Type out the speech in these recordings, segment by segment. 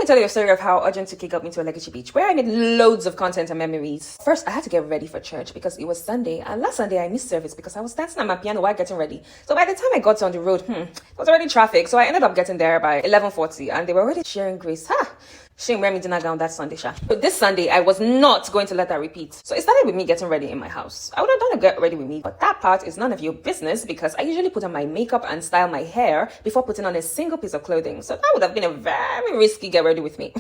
me tell you a story of how Urgent 2K got me to Legacy Beach, where I made loads of content and memories. First, I had to get ready for church because it was Sunday, and last Sunday I missed service because I was dancing on my piano while getting ready. So by the time I got on the road, it was already traffic, so I ended up getting there by 11:40, and they were already sharing grace. Shame wear me dinner gown that Sunday, sha. But this Sunday, I was not going to let that repeat. So it started with me getting ready in my house. I would have done a get ready with me, but that part is none of your business because I usually put on my makeup and style my hair before putting on a single piece of clothing. So that would have been a very risky get ready with me.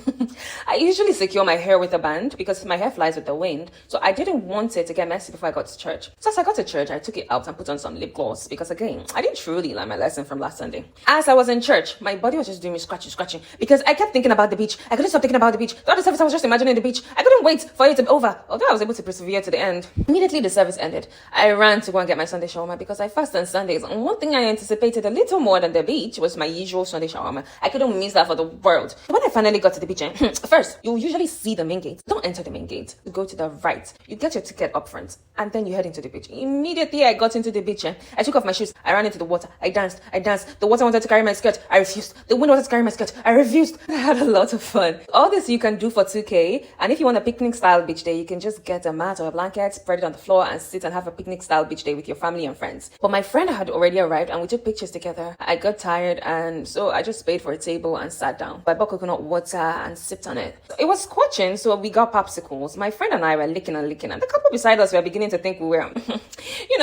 I usually secure my hair with a band because my hair flies with the wind. So I didn't want it to get messy before I got to church. So as I got to church, I took it out and put on some lip gloss because again, I didn't truly learn my lesson from last Sunday. As I was in church, my body was just doing me scratching because I kept thinking about the beach. I couldn't stop thinking about the beach. Throughout the service, I was just imagining the beach. I couldn't wait for it to be over, although I was able to persevere to the end. Immediately the service ended, I ran to go and get my Sunday shawarma because I fast on Sundays. And one thing I anticipated a little more than the beach was my usual Sunday shawarma. I couldn't miss that for the world. When I finally got to the beach, first, you usually see the main gate. Don't enter the main gate. You go to the right. You get your ticket up front, and then you head into the beach. Immediately I got into the beach, I took off my shoes. I ran into the water. I danced. The water wanted to carry my skirt. I refused. The wind wanted to carry my skirt. I refused. I had a lot of fun. All this you can do for 2K. And if you want a picnic style beach day, you can just get a mat or a blanket, spread it on the floor and sit and have a picnic style beach day with your family and friends. But my friend had already arrived and we took pictures together. I got tired and so I just paid for a table and sat down. I bought coconut water and sipped on it. It was scorching, so we got popsicles. My friend and I were licking and the couple beside us were beginning to think we were,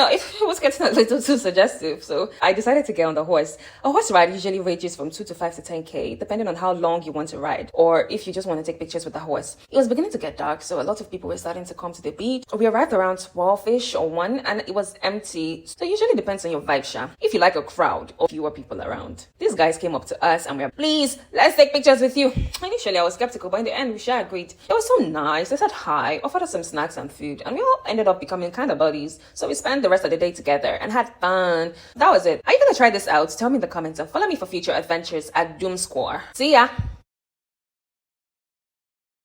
it was getting a little too suggestive. So I decided to get on the horse. A horse ride usually ranges from 2 to 5 to 10K, depending on how long you want to ride or if you just want to take pictures with the horse. It was beginning to get dark, so a lot of people were starting to come to the beach. We arrived around 12-ish or 1 and it was empty. So it usually depends on your vibe, sha. If you like a crowd or fewer people around. These guys came up to us and we were, please, let's take pictures with you. Initially, I was skeptical, but in the end, we sure agreed. It was so nice. They said hi, offered us some snacks and food, and we all ended up becoming kind of buddies. So we spent the rest of the day together and had fun. That was it. Are you gonna try this out? Tell me in the comments and follow me for future adventures at Doom Score. See ya!